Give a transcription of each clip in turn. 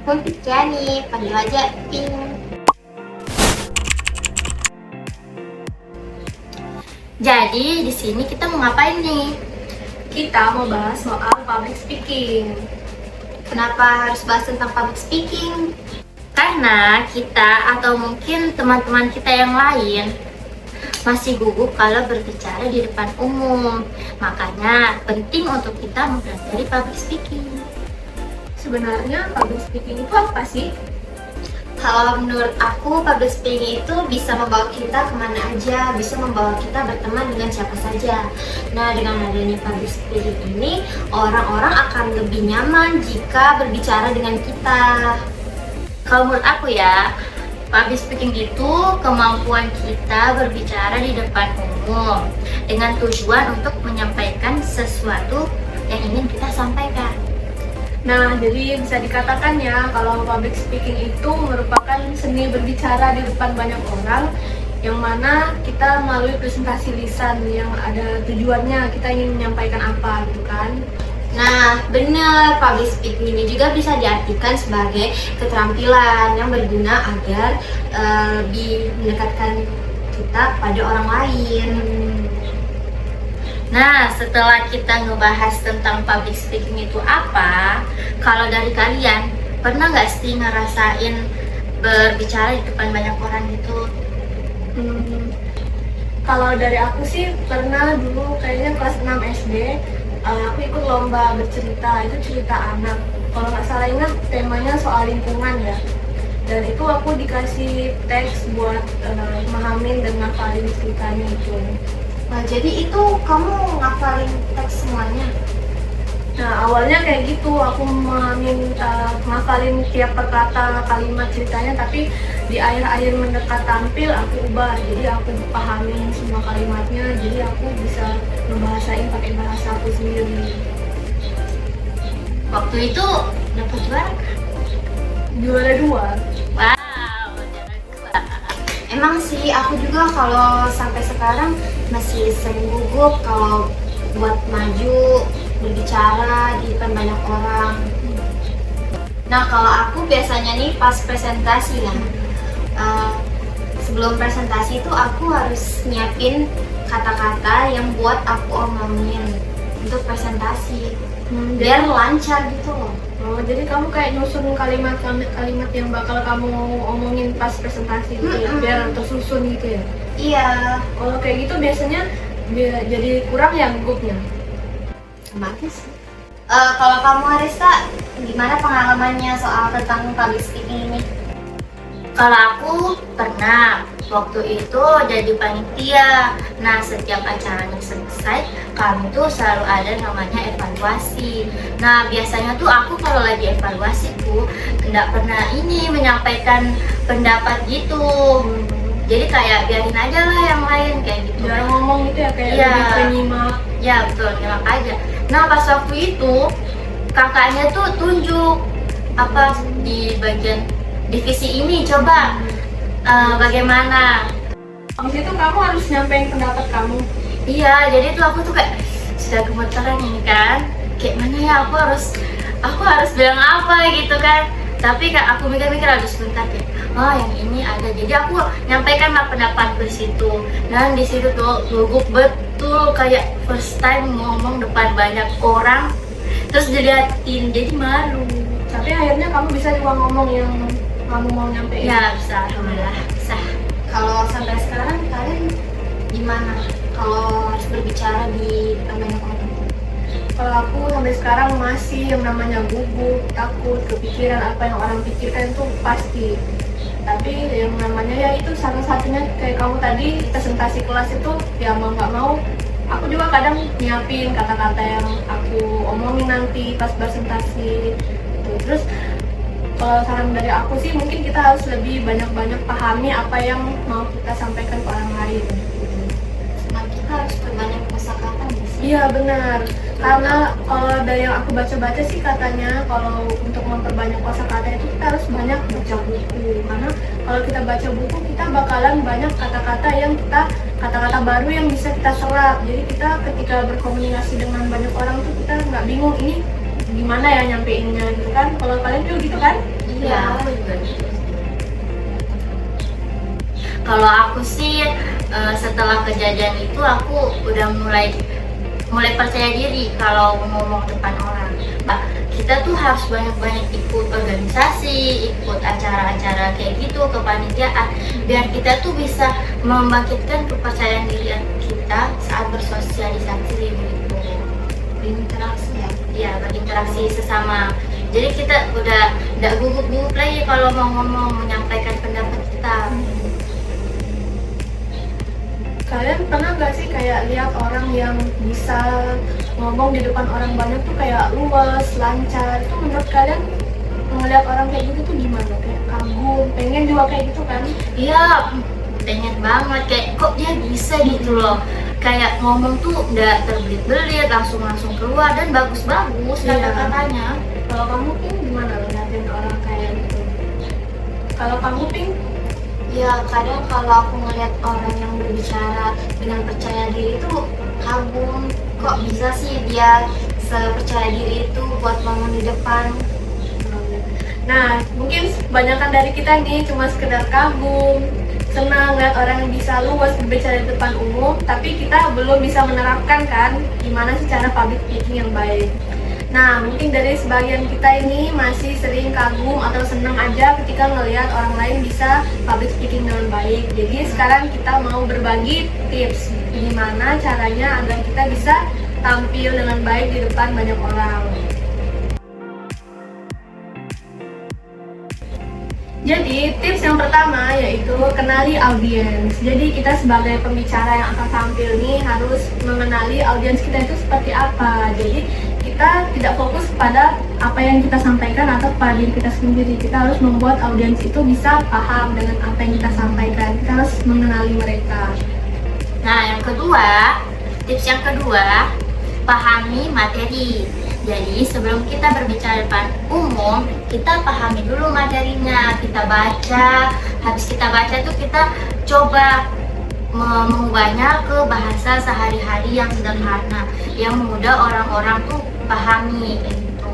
Untuk Kiani, panggil aja Pink. Jadi di sini kita mau ngapain nih? Kita mau bahas soal public speaking. Kenapa harus bahas tentang public speaking? Karena kita atau mungkin teman-teman kita yang lain masih gugup kalau berbicara di depan umum. Makanya penting untuk kita mempelajari public speaking. Sebenarnya public speaking itu apa sih? Kalau menurut aku, public speaking itu bisa membawa kita kemana aja, bisa membawa kita berteman dengan siapa saja. Nah, dengan adanya public speaking ini, orang-orang akan lebih nyaman jika berbicara dengan kita. Kalau menurut aku ya, public speaking itu kemampuan kita berbicara di depan umum dengan tujuan untuk menyampaikan sesuatu yang ingin kita sampaikan. Nah, jadi bisa dikatakan ya kalau public speaking itu merupakan seni berbicara di depan banyak orang yang mana kita melalui presentasi lisan yang ada tujuannya kita ingin menyampaikan apa gitu kan. Nah, benar, public speaking ini juga bisa diartikan sebagai keterampilan yang berguna agar lebih mendekatkan kita pada orang lain. Nah, setelah kita ngebahas tentang public speaking itu apa, kalau dari kalian, pernah nggak sih ngerasain berbicara di depan banyak orang gitu? Kalau dari aku sih pernah dulu kayaknya kelas 6 SD, aku ikut lomba bercerita, itu cerita anak. Kalau nggak salah ingat temanya soal lingkungan ya. Dan itu aku dikasih teks buat memahamin dan ngafalin ceritanya itu. Nah, jadi itu kamu ngafalin teks semuanya? Nah, awalnya kayak gitu, aku ngafalin tiap perkata kalimat ceritanya, tapi di akhir-akhir mendekat tampil aku ubah, jadi aku pahamin semua kalimatnya, jadi aku bisa ngebahasain pakai bahasa aku sendiri. Waktu itu dapat juara kan? Juara 2. Wow, juara 2. Emang sih aku juga kalau sampai sekarang masih sering gugup kalau buat maju berbicara di depan banyak orang. Nah, kalau aku biasanya nih pas presentasi ya, sebelum presentasi itu aku harus nyiapin kata-kata yang buat aku omongin untuk presentasi biar lancar gitu loh. Oh, jadi kamu kayak nyusun kalimat-kalimat yang bakal kamu omongin pas presentasi gitu ya, biar tersusun gitu ya? Iya. Kalau kayak gitu biasanya jadi kurang ya gugupnya? Bagus. Kalau kamu Arista, gimana pengalamannya soal tentang public speaking ini? Kalau aku pernah waktu itu jadi panitia. Nah, setiap acaranya selesai, kami tuh selalu ada namanya evaluasi. Nah, biasanya tuh aku kalau lagi evaluasi tuh nggak pernah ini menyampaikan pendapat gitu. Jadi kayak biarin aja lah yang lain kayak gitu. Jarang ngomong gitu ya, kayak Iya. lebih penyimak. Ya betul, nyimak aja. Nah, pas waktu itu kakaknya tuh tunjuk apa di bagian divisi ini, coba bagaimana. Di situ kamu harus nyampein pendapat kamu. Iya, jadi tuh aku tuh kayak sudah gemetaran ini kan, kayak mana ya aku harus bilang apa gitu kan. Tapi kan aku mikir-mikir aduh sebentar kayak, oh yang ini ada. Jadi aku nyampaikan lah pendapat di situ. Dan di situ tuh gugup betul, kayak first time ngomong depan banyak orang, terus diliatin, jadi malu. Tapi akhirnya kamu bisa juga ngomong yang kamu mau nyampein. Ya bisa, alhamdulillah bisa. Kalau sampai sekarang kalian gimana kalau harus berbicara di depan banyak orang? Kalau aku sampai sekarang masih yang namanya gugup, takut, kepikiran apa yang orang pikirkan itu pasti. Tapi yang namanya ya itu salah satunya kayak kamu tadi presentasi kelas itu ya mau nggak mau aku juga kadang nyiapin kata-kata yang aku omongin nanti pas presentasi gitu. Terus kalau saran dari aku sih mungkin kita harus lebih banyak-banyak pahami apa yang mau kita sampaikan ke orang lain gitu. Nah, kita harus perbanyak kosakata nggak sih? Iya benar, karena kalau dari yang aku baca-baca sih katanya kalau untuk memperbanyak kosakata itu kita harus banyak baca buku. Karena kalau kita baca buku kita bakalan banyak kata-kata baru yang bisa kita serap. Jadi kita ketika berkomunikasi dengan banyak orang tuh kita nggak bingung ini gimana ya nyampeinnya gitu kan. Kalau kalian juga gitu kan? Iya. aku juga gitu sih. Kalau aku sih setelah kejadian itu aku udah mulai percaya diri kalau ngomong depan orang. Kita tuh harus banyak-banyak ikut organisasi, ikut acara-acara kayak gitu, kepanitiaan, biar kita tuh bisa membangkitkan kepercayaan diri kita saat bersosialisasi gitu. Berinteraksi ya. Ya, berinteraksi sesama. Jadi kita udah nggak gugup-gugup lagi kalau mau ngomong, menyampaikan pendapat kita. Kalian pernah nggak sih kayak lihat orang yang bisa ngomong di depan orang banyak tuh kayak luas, lancar? Itu menurut kalian ngeliat orang kayak gitu tuh gimana? Kayak kagum, pengen juga kayak gitu kan? Iya, pengen banget kayak kok dia bisa gitu loh. Kayak ngomong tuh nggak terbelit-belit, langsung keluar dan bagus-bagus Iya. kata-katanya. Kalau kamu Ping gimana ngeliatin orang kayak gitu? Kalau kamu Ping, Ya kadang kalau aku ngeliat orang yang berbicara dengan percaya diri itu kagum, kok bisa sih dia sepercaya diri itu buat ngomong di depan. nah mungkin kebanyakan dari kita nih cuma sekedar kagum, senang lihat orang yang bisa luas berbicara di depan umum, tapi kita belum bisa menerapkan kan gimana sih cara public speaking yang baik. Nah, mungkin dari sebagian kita ini masih sering kagum atau senang aja ketika ngelihat orang lain bisa public speaking dengan baik. Jadi sekarang kita mau berbagi tips gimana caranya agar kita bisa tampil dengan baik di depan banyak orang. Jadi tips yang pertama yaitu kenali audiens. Jadi kita sebagai pembicara yang akan tampil nih harus mengenali audiens kita itu seperti apa. Jadi kita tidak fokus pada apa yang kita sampaikan atau pada diri kita sendiri. Kita harus membuat audiens itu bisa paham dengan apa yang kita sampaikan. Kita harus mengenali mereka. Nah, tips yang kedua, pahami materi. Jadi sebelum kita berbicara depan umum, kita pahami dulu materinya, kita baca. Habis kita baca tuh kita coba mengubahnya ke bahasa sehari-hari yang sederhana, yang mudah orang-orang tuh pahami kayak gitu.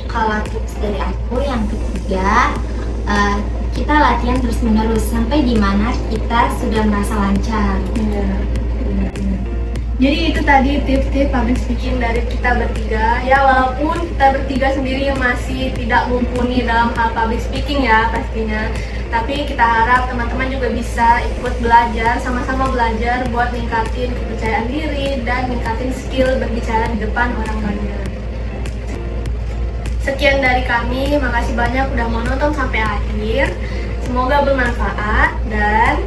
Kalau tips dari aku yang ketiga, kita latihan terus-menerus sampai di mana kita sudah merasa lancar. Iya, benar-benar. Jadi itu tadi tips-tips public speaking dari kita bertiga. Ya walaupun kita bertiga sendiri masih tidak mumpuni dalam hal public speaking ya pastinya, tapi kita harap teman-teman juga bisa ikut belajar, sama-sama belajar buat ningkatin kepercayaan diri dan ningkatin skill berbicara di depan orang banyak. Sekian dari kami, makasih banyak udah mau nonton sampai akhir. Semoga bermanfaat dan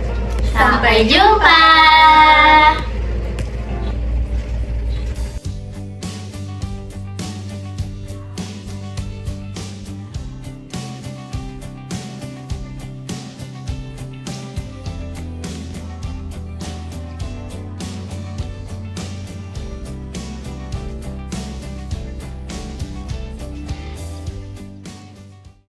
Sampai jumpa.